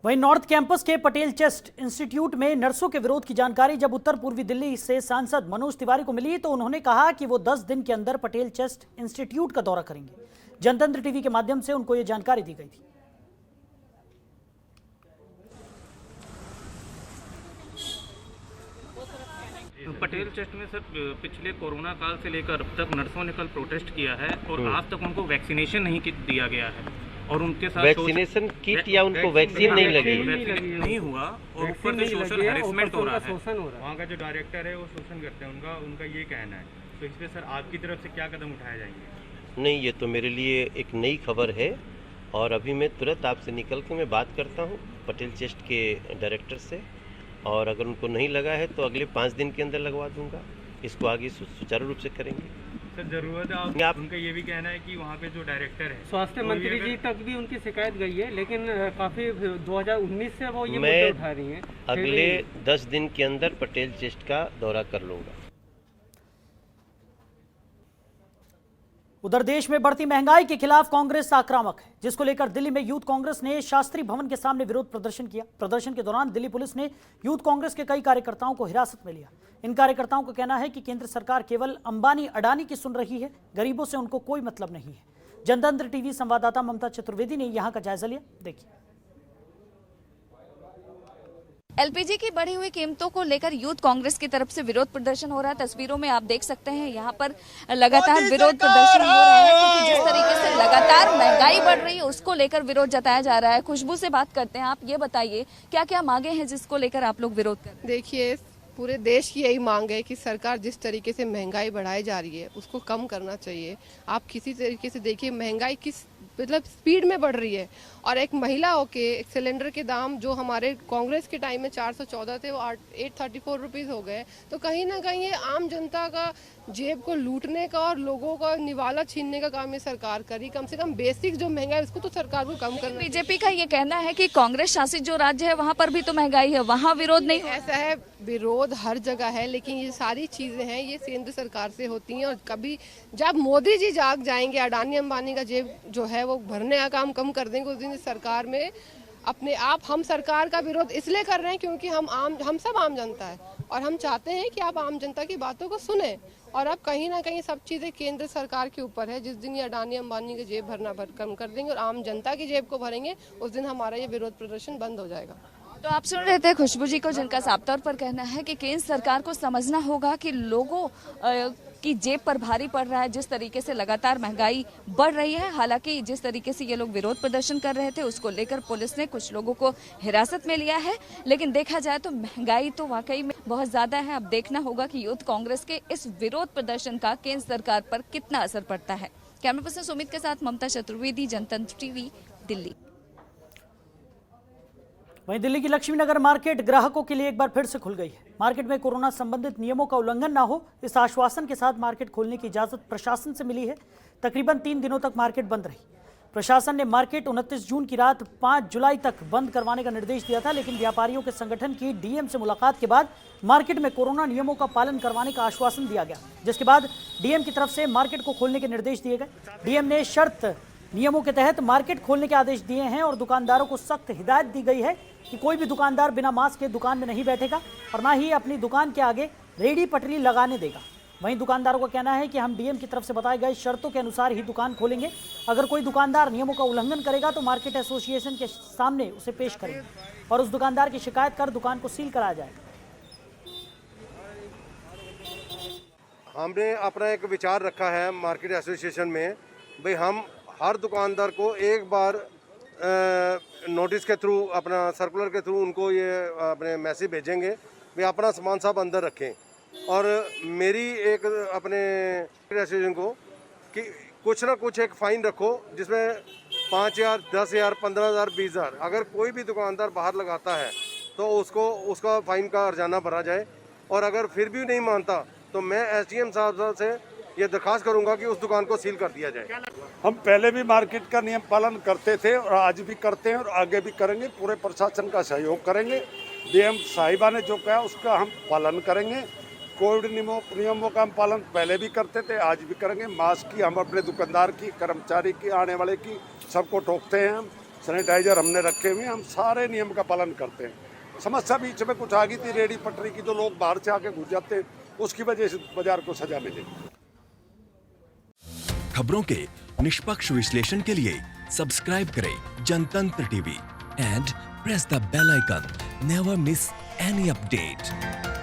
वहीं north campus के Patel chest institute में नर्सों के विरोध की जानकारी जब उत्तर पूर्वी दिल्ली से सांसद मनोज तिवारी को मिली तो उन्होंने कहा कि वो 10 दिन के अंदर पटेल चेस्ट इंस्टीट्यूट का दौरा करेंगे। जनतंत्र टीवी के माध्यम से उनको ये जानकारी दी गई थी। पटेल चेस्ट में सर पिछले कोरोना काल से लेकर अब तक नर्सों ने कल प्रोटेस्ट किया है और आज तक उनको वैक्सीनेशन नहीं दिया गया है और उनके साथ वैक्सीनेशन किट या उनको वैक्सीन नहीं लगी नहीं हुआ और ऊपर से सोशल हैरेसमेंट हो रहा है। वहाँ का जो डायरेक्टर है वो शोषण करते हैं, उनका ये कहना है। तो इस पे सर आपकी तरफ से क्या कदम उठाए जाएंगे? नहीं, ये तो मेरे लिए एक नई खबर है और अभी मैं तुरंत आपसे निकल के मैं बात करता हूँ पटेल चेस्ट के डायरेक्टर से और अगर उनको नहीं लगा है तो अगले 5 दिन के अंदर लगवा दूंगा। इसको आगे सुचारू रूप से करेंगे। सर जरूरत है उनका ये भी कहना है कि वहाँ पे जो डायरेक्टर है स्वास्थ्य मंत्री जी तक भी उनकी शिकायत गई है, लेकिन काफी 2019 से वो ये मुद्दे उठा रही हैं। अगले 10 दिन के अंदर पटेल चेस्ट का दौरा कर लूंगा। उधर देश में बढ़ती महंगाई के खिलाफ कांग्रेस आक्रामक है, जिसको लेकर दिल्ली में यूथ कांग्रेस ने शास्त्री भवन के सामने विरोध प्रदर्शन किया। प्रदर्शन के दौरान दिल्ली पुलिस ने यूथ कांग्रेस के कई कार्यकर्ताओं को हिरासत में लिया। इन कार्यकर्ताओं का कहना है कि केंद्र सरकार केवल अंबानी अडानी की सुन रही है, गरीबों से उनको कोई मतलब नहीं है। जनतंत्र टीवी संवाददाता ममता चतुर्वेदी ने यहां का जायजा लिया, देखिए। एलपीजी की बढ़ी हुई कीमतों को लेकर यूथ कांग्रेस की तरफ से विरोध प्रदर्शन हो रहा है। तस्वीरों में आप देख सकते हैं यहाँ पर लगातार विरोध प्रदर्शन हो रहा है, क्योंकि जिस तरीके से लगातार महंगाई बढ़ रही है उसको लेकर विरोध जताया जा रहा है। खुशबू से बात करते हैं, आप ये बताइए क्या क्या मांगे हैं जिसको लेकर आप लोग विरोध कर रहे हैं? देखिए, पूरे देश की यही मांग है कि सरकार जिस तरीके से महंगाई बढ़ाई जा रही है उसको कम करना चाहिए। आप किसी तरीके से देखिए महंगाई किस मतलब स्पीड में बढ़ रही है और एक महिला होके एक सिलेंडर के दाम जो हमारे कांग्रेस के टाइम में 414 थे वो 834 रुपीज़ हो गए। तो कहीं ना कहीं ये आम जनता का जेब को लूटने का और लोगों का निवाला छीनने का काम ये सरकार करी। कम से कम बेसिक जो महंगाई है उसको तो सरकार को कम करना। बीजेपी का ये कहना है कि कांग्रेस शासित जो राज्य है वहाँ पर भी तो महंगाई है, वहाँ विरोध नहीं। ऐसा है, विरोध हर जगह है, लेकिन ये सारी चीजें हैं ये केंद्र सरकार से होती हैं और कभी जब मोदी जी जाग जाएंगे, अडानी अंबानी का जेब जो है वो भरने का काम कम कर देंगे, उस दिन सरकार में अपने आप हम सरकार का विरोध इसलिए कर रहे हैं क्योंकि हम सब आम जनता है और हम चाहते हैं कि आप आम जनता की बातों को सुने। और अब कहीं ना कहीं सब चीजें केंद्र सरकार के ऊपर है। जिस दिन ये अडानी अंबानी की जेब भरना कम कर देंगे और आम जनता की जेब को भरेंगे, उस दिन हमारा ये विरोध प्रदर्शन बंद हो जाएगा। तो आप सुन रहे थे खुशबू जी को, जिनका साफ तौर पर कहना है कि केंद्र सरकार को समझना होगा कि लोगों की जेब पर भारी पड़ रहा है जिस तरीके से लगातार महंगाई बढ़ रही है। हालांकि जिस तरीके से ये लोग विरोध प्रदर्शन कर रहे थे उसको लेकर पुलिस ने कुछ लोगों को हिरासत में लिया है, लेकिन देखा जाए तो महंगाई तो वाकई में बहुत ज्यादा है। अब देखना होगा कि यूथ कांग्रेस के इस विरोध प्रदर्शन का केंद्र सरकार पर कितना असर पड़ता है। कैमरा पर्सन सुमित के साथ ममता चतुर्वेदी, जनतंत्र टीवी, दिल्ली। वहीं दिल्ली की लक्ष्मीनगर मार्केट ग्राहकों के लिए एक बार फिर से खुल गई है। मार्केट में कोरोना संबंधित नियमों का उल्लंघन ना हो, इस आश्वासन के साथ मार्केट खोलने की इजाजत प्रशासन से मिली है। तकरीबन 3 दिनों तक मार्केट बंद रही। प्रशासन ने मार्केट 29 जून की रात 5 जुलाई तक बंद करवाने का निर्देश दिया था, लेकिन व्यापारियों के संगठन की डीएम से मुलाकात के बाद मार्केट में कोरोना नियमों का पालन करवाने का आश्वासन दिया गया, जिसके बाद डीएम की तरफ से मार्केट को खोलने के निर्देश दिए गए। डीएम ने शर्त नियमों के तहत मार्केट खोलने के आदेश दिए हैं और दुकानदारों को सख्त हिदायत दी गई है कि कोई भी दुकानदार बिना मास्क के दुकान में नहीं बैठेगा और ना ही अपनी दुकान के आगे रेडी पटरी लगाने देगा। वहीं दुकानदारों का कहना है कि हम डीएम की तरफ से बताए गए शर्तों के अनुसार ही दुकान खोलेंगे। अगर कोई दुकानदार नियमों का उल्लंघन करेगा तो मार्केट एसोसिएशन के सामने उसे पेश करेंगे और उस दुकानदार की शिकायत कर दुकान को सील कराया जाएगा। हमने अपना एक विचार रखा है मार्केट एसोसिएशन में, भाई हम हर दुकानदार को एक बार नोटिस के थ्रू, अपना सर्कुलर के थ्रू उनको ये अपने मैसेज भेजेंगे, वे अपना सामान सब अंदर रखें। और मेरी एक अपने एसोसिएशन को कि कुछ ना कुछ एक फ़ाइन रखो जिसमें 5,000, 10,000, 15,000, 20,000 अगर कोई भी दुकानदार बाहर लगाता है तो उसका फ़ाइन का अर्जाना भरा जाए। और अगर फिर भी नहीं मानता तो मैं एसडीएम साहब से ये दरखास्त करूंगा कि उस दुकान को सील कर दिया जाए। हम पहले भी मार्केट का नियम पालन करते थे और आज भी करते हैं और आगे भी करेंगे। पूरे प्रशासन का सहयोग करेंगे। डीएम साहिबा ने जो कहा उसका हम पालन करेंगे। कोविड नियमों का हम पालन पहले भी करते थे, आज भी करेंगे। मास्क की हम अपने दुकानदार की, कर्मचारी की, आने वाले की, सबको टोकते हैं हम। सैनिटाइजर हमने रखे हुए हैं, हम सारे नियम का पालन करते हैं। समस्या बीच में कुछ आ गई थी रेडी पटरी की, जो लोग बाहर से आके घुस जाते हैं, उसकी वजह से बाजार को सजा मिली। खबरों के निष्पक्ष विश्लेषण के लिए सब्सक्राइब करें Janatantra TV and press the bell icon. Never miss any update.